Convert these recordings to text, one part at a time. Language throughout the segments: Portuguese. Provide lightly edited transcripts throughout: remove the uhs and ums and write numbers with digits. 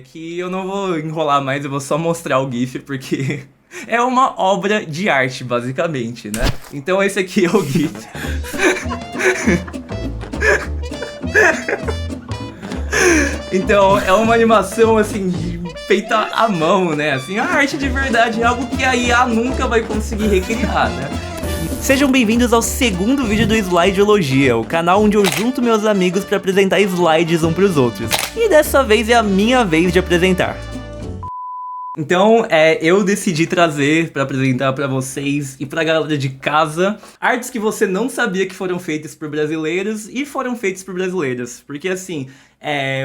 Que eu não vou enrolar mais, eu vou só mostrar o GIF, porque é uma obra de arte, basicamente, né? Então esse aqui é o GIF. Então, é uma animação, assim, feita à mão, né? Assim, a arte de verdade é algo que a IA nunca vai conseguir recriar, né? Sejam bem-vindos ao segundo vídeo do Slideologia, o canal onde eu junto meus amigos para apresentar slides um pros outros. E dessa vez é a minha vez de apresentar. Então, eu decidi trazer para apresentar para vocês e pra galera de casa artes que você não sabia que foram feitas por brasileiros e foram feitas por brasileiras. Porque, assim,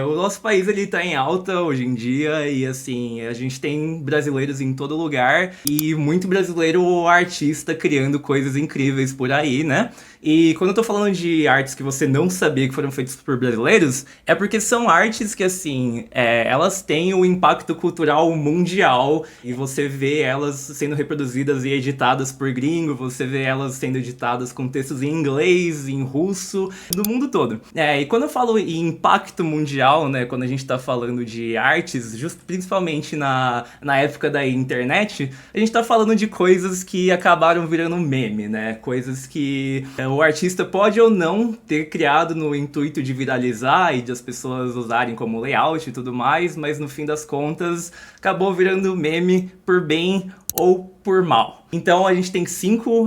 o nosso país ele tá em alta hoje em dia e, assim, a gente tem brasileiros em todo lugar e muito brasileiro artista criando coisas incríveis por aí, né? E quando eu tô falando de artes que você não sabia que foram feitas por brasileiros, é porque são artes que, assim, elas têm um impacto cultural mundial e você vê elas sendo reproduzidas e editadas por gringo, você vê elas sendo editadas com textos em inglês, em russo, do mundo todo. E quando eu falo em impacto mundial, né, quando a gente tá falando de artes, principalmente na época da internet, a gente tá falando de coisas que acabaram virando meme, né, coisas que o artista pode ou não ter criado no intuito de viralizar e de as pessoas usarem como layout e tudo mais, mas no fim das contas acabou virando meme por bem ou por mal. Então a gente tem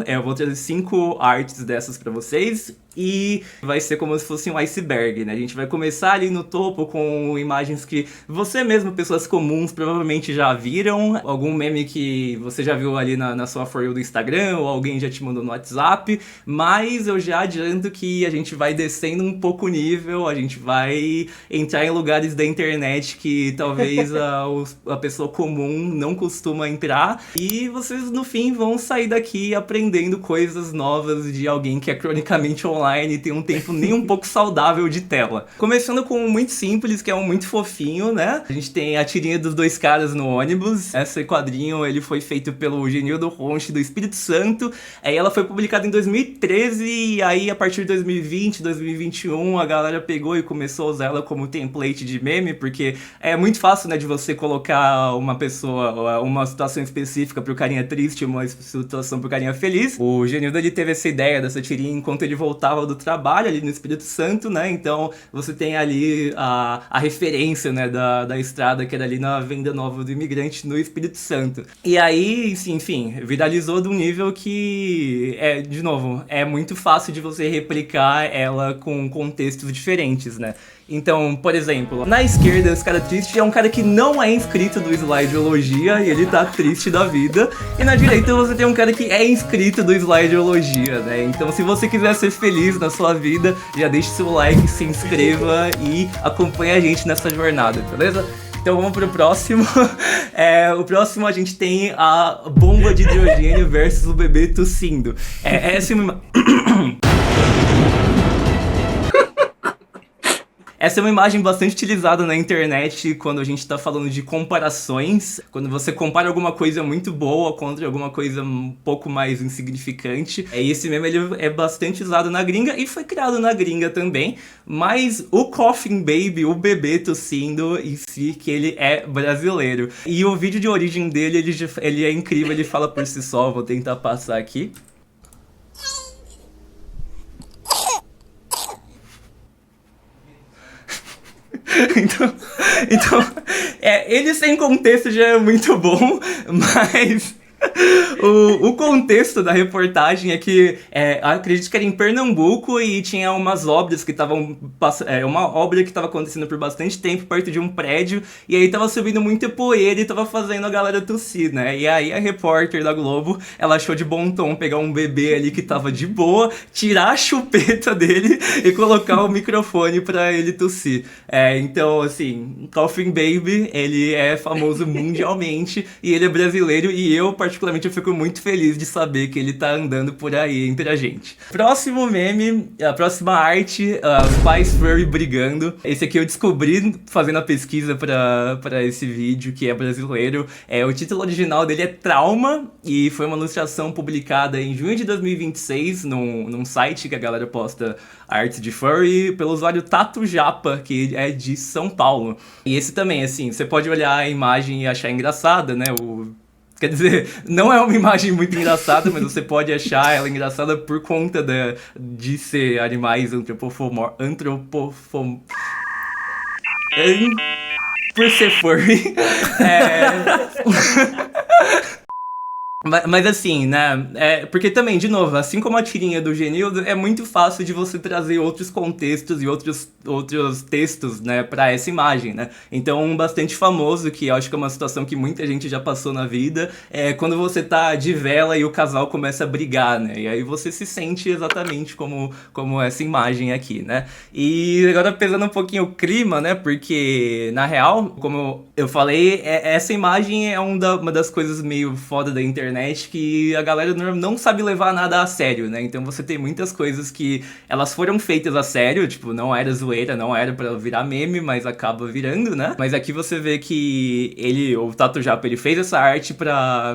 eu vou trazer 5 artes dessas pra vocês e vai ser como se fosse um iceberg, né? A gente vai começar ali no topo com imagens que você mesmo, pessoas comuns, provavelmente já viram, algum meme que você já viu ali na sua For You do Instagram ou alguém já te mandou no WhatsApp, mas eu já adianto que a gente vai descendo um pouco o nível, a gente vai entrar em lugares da internet que talvez a pessoa comum não costuma entrar e vocês no fim vão sair daqui aprendendo coisas novas de alguém que é cronicamente online e tem um tempo nem um pouco saudável de tela. Começando com um muito simples, que é um muito fofinho, né? A gente tem a tirinha dos 2 caras no ônibus. Esse quadrinho, ele foi feito pelo Genildo Ronchi do Espírito Santo. Aí ela foi publicada em 2013 e aí a partir de 2020, 2021, a galera pegou e começou a usar ela como template de meme, porque é muito fácil, né, de você colocar uma pessoa, uma situação específica pro carinha triste, uma situação pro carinha feliz. O Genildo, ele teve essa ideia dessa tirinha enquanto ele voltava do trabalho ali no Espírito Santo, né? Então você tem ali a referência, né, da estrada que era ali na Venda Nova do Imigrante no Espírito Santo. E aí, enfim, viralizou de um nível que de novo, é muito fácil de você replicar ela com contextos diferentes, né? Então, por exemplo, na esquerda, esse cara triste é um cara que não é inscrito do Slideologia e ele tá triste da vida. E na direita você tem um cara que é inscrito do Slideologia, né? Então, se você quiser ser feliz na sua vida, já deixe seu like, se inscreva e acompanhe a gente nessa jornada, beleza? Então vamos pro próximo. O próximo a gente tem a bomba de hidrogênio versus o bebê tossindo. Essa é uma imagem bastante utilizada na internet quando a gente tá falando de comparações. Quando você compara alguma coisa muito boa contra alguma coisa um pouco mais insignificante. E esse meme ele é bastante usado na gringa e foi criado na gringa também. Mas o Coughing Baby, o bebê tossindo em si, que ele é brasileiro. E o vídeo de origem dele, ele é incrível, ele fala por si só. Vou tentar passar aqui. Então, ele sem contexto já é muito bom, mas o contexto da reportagem é que acredito que era em Pernambuco e tinha umas obras que estavam uma obra que estava acontecendo por bastante tempo perto de um prédio e aí tava subindo muita poeira e tava fazendo a galera tossir, né? E aí a repórter da Globo, ela achou de bom tom pegar um bebê ali que tava de boa, tirar a chupeta dele e colocar o microfone pra ele tossir. Então, assim, Coughing Baby, ele é famoso mundialmente e ele é brasileiro e eu particularmente particularmente, eu fico muito feliz de saber que ele tá andando por aí entre a gente. Próximo meme, a próxima arte, os pais furry brigando. Esse aqui eu descobri fazendo a pesquisa pra esse vídeo, que é brasileiro. O título original dele é Trauma, e foi uma ilustração publicada em junho de 2026, num site que a galera posta artes de furry, pelo usuário Tato Japa, que é de São Paulo. E esse também, assim, você pode olhar a imagem e achar engraçada, né? Quer dizer, não é uma imagem muito engraçada, mas você pode achar ela engraçada por conta de ser animais por ser furry. Mas assim, né, porque também, de novo, assim como a tirinha do Genildo, é muito fácil de você trazer outros contextos e outros textos, né, pra essa imagem, né. Então, um bastante famoso, que eu acho que é uma situação que muita gente já passou na vida, é quando você tá de vela e o casal começa a brigar, né, e aí você se sente exatamente como essa imagem aqui, né. E agora pesando um pouquinho o clima, né, porque, na real, como eu falei, essa imagem é uma das coisas meio foda da internet, que a galera não sabe levar nada a sério, né? Então você tem muitas coisas que elas foram feitas a sério, tipo, não era zoeira, não era pra virar meme, mas acaba virando, né? Mas aqui você vê que o Tato Japa, ele fez essa arte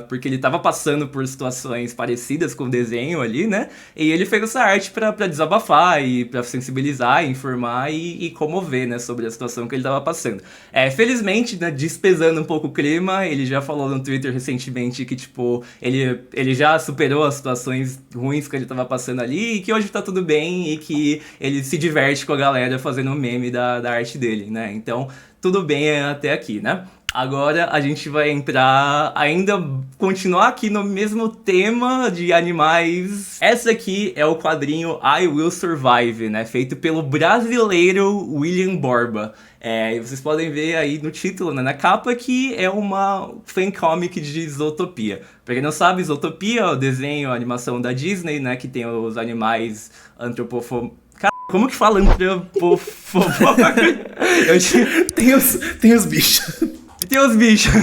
porque ele tava passando por situações parecidas com o desenho ali, né? E ele fez essa arte pra desabafar e pra sensibilizar, informar e comover, né? Sobre a situação que ele tava passando. Felizmente, né? Despesando um pouco o clima, ele já falou no Twitter recentemente que, tipo, ele já superou as situações ruins que ele tava passando ali e que hoje tá tudo bem e que ele se diverte com a galera fazendo um meme da arte dele, né? Então, tudo bem até aqui, né? Agora a gente vai continuar aqui no mesmo tema de animais. Essa aqui é o quadrinho I Will Survive, né? Feito pelo brasileiro William Borba. E vocês podem ver aí no título, né, na capa, que é uma fancomic de Zootopia. Pra quem não sabe, Zootopia é o desenho, a animação da Disney, né, que tem os animais como que fala Tem os bichos. Tem os bichos.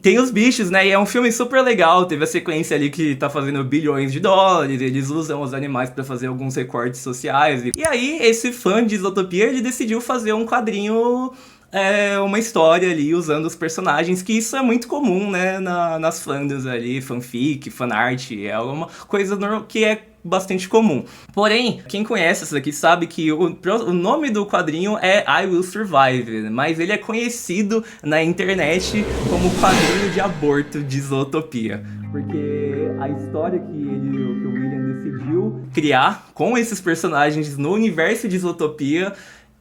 Tem os bichos, né? E é um filme super legal. Teve a sequência ali que tá fazendo bilhões de dólares. Eles usam os animais pra fazer alguns recortes sociais. E aí, esse fã de Zootopia, ele decidiu fazer um quadrinho, uma história ali, usando os personagens. Que isso é muito comum, né? Nas fandoms ali, fanfic, fanart. É uma coisa que é bastante comum. Porém, quem conhece essa daqui sabe que o nome do quadrinho é I Will Survive, mas ele é conhecido na internet como quadrinho de aborto de Zootopia. Porque a história que o William decidiu criar com esses personagens no universo de Zootopia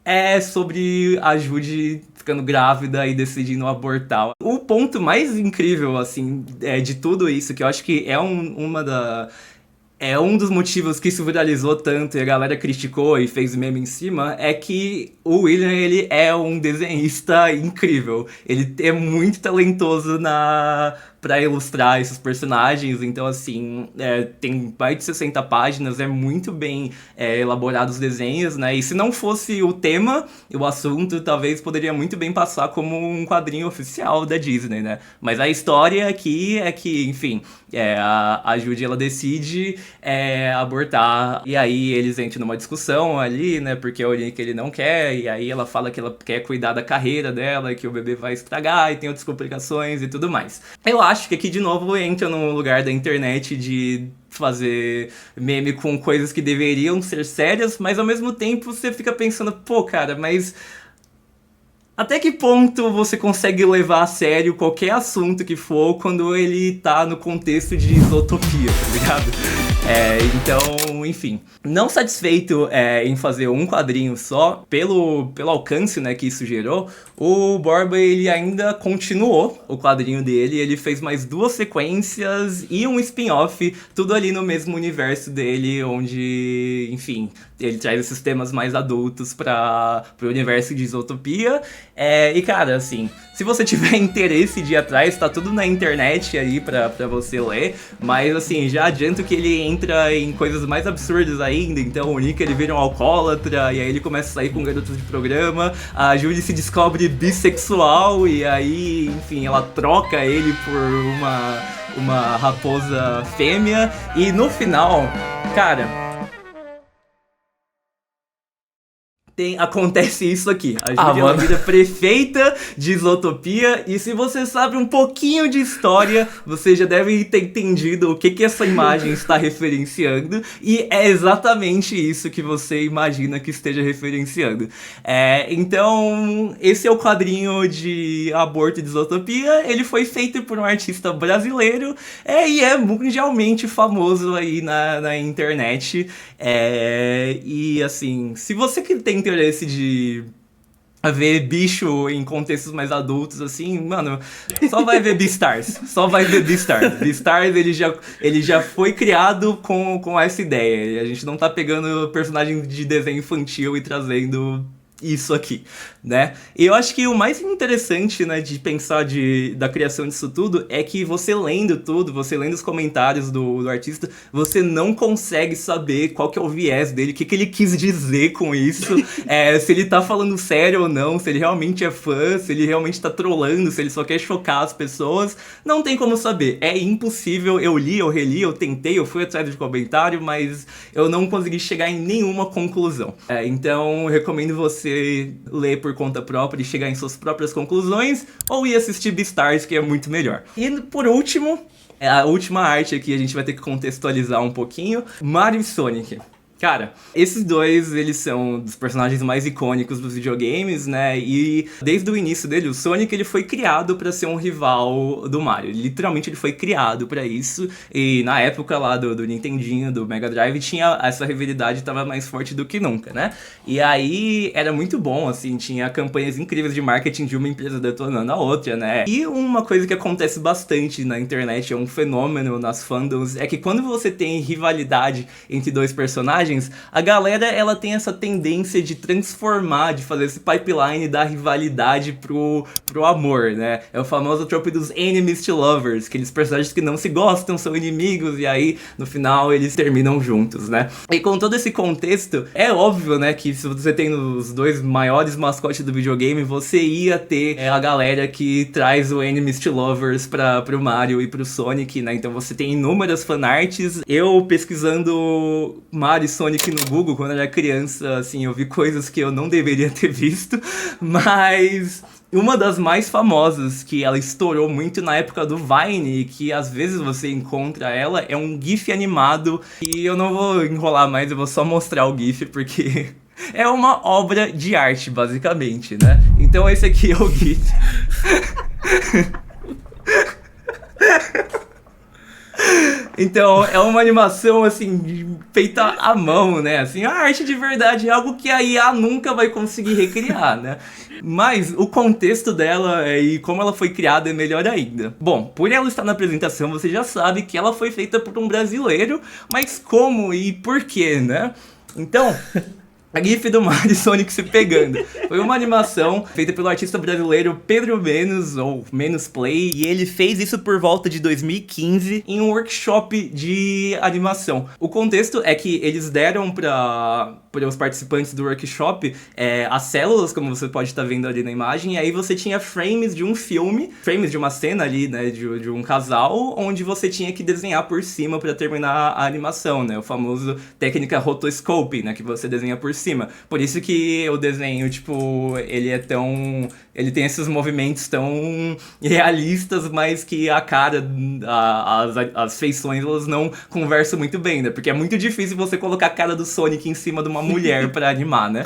é sobre a Judy ficando grávida e decidindo abortar. O ponto mais incrível, assim, de tudo isso, que eu acho que é um dos motivos que isso viralizou tanto e a galera criticou e fez meme em cima, é que o William, ele é um desenhista incrível. Ele é muito talentoso pra ilustrar esses personagens, então assim, tem mais de 60 páginas, é muito bem elaborados os desenhos, né, e se não fosse o tema e o assunto, talvez poderia muito bem passar como um quadrinho oficial da Disney, né, mas a história aqui é que, enfim, a Judy, ela decide abortar, e aí eles entram numa discussão ali, né, porque é o que ele não quer, e aí ela fala que ela quer cuidar da carreira dela, que o bebê vai estragar, e tem outras complicações e tudo mais. Eu acho que aqui de novo entra no lugar da internet de fazer meme com coisas que deveriam ser sérias, mas ao mesmo tempo você fica pensando, pô, cara, mas até que ponto você consegue levar a sério qualquer assunto que for quando ele tá no contexto de Zootopia, tá ligado? Então, enfim. Não satisfeito em fazer um quadrinho só, pelo alcance, né, que isso gerou, o Borba, ele ainda continuou o quadrinho dele, ele fez mais 2 sequências e um spin-off, tudo ali no mesmo universo dele, onde, enfim, Ele traz esses temas mais adultos pro universo de Isotopia. E, cara, assim, se você tiver interesse de ir atrás, tá tudo na internet aí pra você ler. Mas, assim, já adianto que ele entra em coisas mais absurdas ainda. Então, o Nick, ele vira um alcoólatra, e aí ele começa a sair com garotas de programa. A Julie se descobre bissexual, e aí, enfim, ela troca ele por uma raposa fêmea. E no final, cara... acontece isso aqui. A Julia vira prefeita de Isotopia, e se você sabe um pouquinho de história, você já deve ter entendido o que essa imagem está referenciando, e é exatamente isso que você imagina que esteja referenciando. Então, esse é o quadrinho de aborto de Isotopia. Ele foi feito por um artista brasileiro, e é mundialmente famoso aí na internet. E assim, se você que tem interesse de ver bicho em contextos mais adultos, assim, mano, só vai ver Beastars. Só vai ver Beastars. Beastars, ele já foi criado com essa ideia. A gente não tá pegando personagem de desenho infantil e trazendo isso aqui, né? E eu acho que o mais interessante, né, de pensar da criação disso tudo é que você lendo tudo, você lendo os comentários do artista, você não consegue saber qual que é o viés dele, o que ele quis dizer com isso, se ele tá falando sério ou não, se ele realmente é fã, se ele realmente tá trollando, se ele só quer chocar as pessoas, não tem como saber, é impossível. Eu li, eu reli, eu tentei, eu fui atrás de comentário, mas eu não consegui chegar em nenhuma conclusão. Então, eu recomendo você ler por conta própria e chegar em suas próprias conclusões, ou ir assistir Beastars, que é muito melhor. E por último, a última arte aqui, a gente vai ter que contextualizar um pouquinho, Mario e Sonic. Cara, esses dois, eles são dos personagens mais icônicos dos videogames, né? E desde o início dele, o Sonic, ele foi criado pra ser um rival do Mario. Literalmente, ele foi criado pra isso. E na época lá do Nintendinho, do Mega Drive, tinha essa rivalidade, tava mais forte do que nunca, né? E aí, era muito bom, assim, tinha campanhas incríveis de marketing de uma empresa detonando a outra, né? E uma coisa que acontece bastante na internet, é um fenômeno nas fandoms, é que quando você tem rivalidade entre dois personagens, a galera, ela tem essa tendência de transformar, de fazer esse pipeline da rivalidade pro amor, né? É o famoso trope dos enemies to lovers, aqueles personagens que não se gostam, são inimigos, e aí, no final, eles terminam juntos, né? E com todo esse contexto, é óbvio, né, que se você tem os dois maiores mascotes do videogame, você ia ter a galera que traz o enemies to lovers pro Mario e pro Sonic, né? Então você tem inúmeras fanarts. Eu, pesquisando Mario e Sonic no Google, quando eu era criança, assim, eu vi coisas que eu não deveria ter visto, mas uma das mais famosas, que ela estourou muito na época do Vine, e que às vezes você encontra ela, é um GIF animado, e eu não vou enrolar mais, eu vou só mostrar o GIF, porque é uma obra de arte, basicamente, né? Então esse aqui é o GIF. Então, é uma animação, assim, feita à mão, né? Assim, a arte de verdade é algo que a IA nunca vai conseguir recriar, né? Mas o contexto dela e como ela foi criada é melhor ainda. Bom, por ela estar na apresentação, você já sabe que ela foi feita por um brasileiro, mas como e por quê, né? Então... a GIF do Mario e Sonic se pegando. Foi uma animação feita pelo artista brasileiro Pedro Menos, ou Menos Play, e ele fez isso por volta de 2015 em um workshop de animação. O contexto é que eles deram para os participantes do workshop as células, como você pode estar vendo ali na imagem, e aí você tinha frames de um filme, frames de uma cena ali, né, de um casal, onde você tinha que desenhar por cima para terminar a animação, né, o famoso técnica rotoscoping, né, que você desenha por cima. Por isso que o desenho, tipo, ele tem esses movimentos tão realistas, mas que a cara, as feições, elas não conversam muito bem, né? Porque é muito difícil você colocar a cara do Sonic em cima de uma mulher pra animar, né?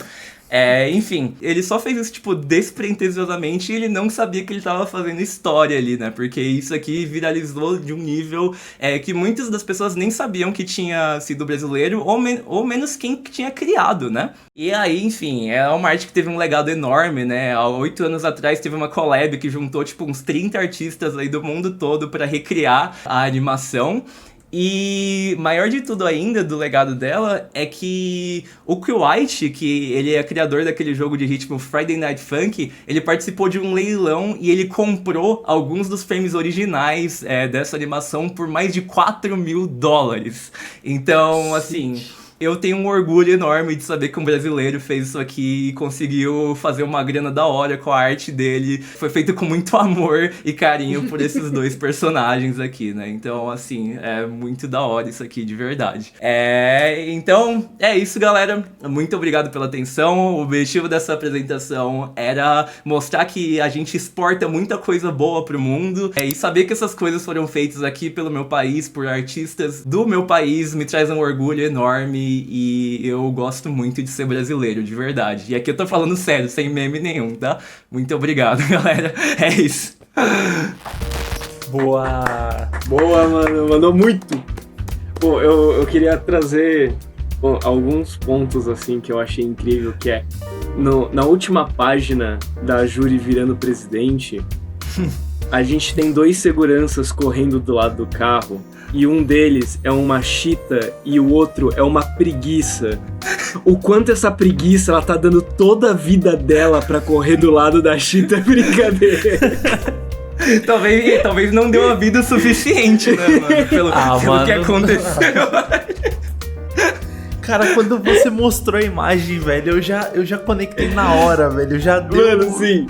Enfim, ele só fez isso, tipo, despretensiosamente, e ele não sabia que ele tava fazendo história ali, né? Porque isso aqui viralizou de um nível que muitas das pessoas nem sabiam que tinha sido brasileiro, ou menos quem tinha criado, né? E aí, enfim, é uma arte que teve um legado enorme, né? Há 8 anos atrás teve uma collab que juntou, tipo, uns 30 artistas aí do mundo todo pra recriar a animação. E maior de tudo ainda do legado dela é que o White, que ele é criador daquele jogo de ritmo Friday Night Funk, ele participou de um leilão e ele comprou alguns dos frames originais dessa animação por mais de $4.000. Então, assim... Eu tenho um orgulho enorme de saber que um brasileiro fez isso aqui e conseguiu fazer uma grana da hora com a arte dele. Foi feito com muito amor e carinho por esses dois personagens aqui, né? Então, assim, é muito da hora isso aqui, de verdade. Então, é isso, galera. Muito obrigado pela atenção. O objetivo dessa apresentação era mostrar que a gente exporta muita coisa boa pro mundo. E saber que essas coisas foram feitas aqui pelo meu país, por artistas do meu país, me traz um orgulho enorme. E eu gosto muito de ser brasileiro, de verdade. E aqui eu tô falando sério, sem meme nenhum, tá? Muito obrigado, galera. É isso. Boa! Boa, mano. Mandou muito. Pô, eu queria trazer alguns pontos, assim, que eu achei incrível, que é... Na última página da Júri virando presidente, a gente tem 2 seguranças correndo do lado do carro. E um deles é uma chita e o outro é uma preguiça. O quanto essa preguiça, ela tá dando toda a vida dela pra correr do lado da chita é brincadeira. Talvez não deu a vida suficiente, né, mano? Pelo que aconteceu. Cara, quando você mostrou a imagem, velho, eu já conectei na hora, velho. Já deu... Mano, sim.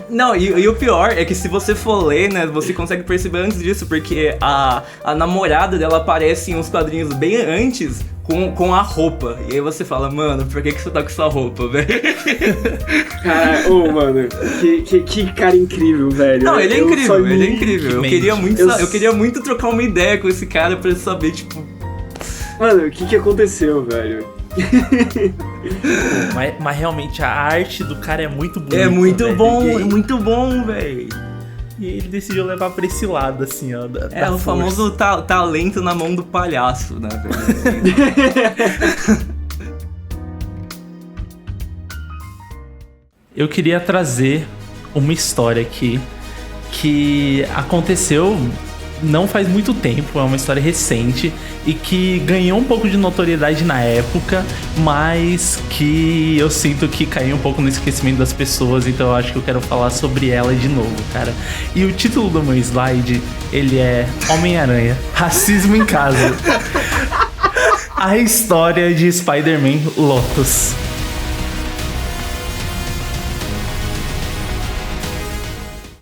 Não, e o pior é que se você for ler, né, você consegue perceber antes disso, porque a namorada dela aparece em uns quadrinhos bem antes com a roupa. E aí você fala, mano, por que você tá com essa roupa, velho? Cara, mano, que cara incrível, velho. Não, ele é incrível. Eu queria muito trocar uma ideia com esse cara pra saber, tipo... Mano, o que aconteceu, velho? mas realmente a arte do cara é muito bonita. É muito velho. bom, é muito bom, velho. E ele decidiu levar pra esse lado, assim, ó. Da o famoso talento na mão do palhaço, né, velho? Eu queria trazer uma história aqui que aconteceu não faz muito tempo, é uma história recente e que ganhou um pouco de notoriedade na época, mas que eu sinto que caiu um pouco no esquecimento das pessoas, então eu acho que eu quero falar sobre ela de novo, cara. E o título do meu slide, ele é Homem-Aranha, Racismo em Casa. A história de Spider-Man Lotus.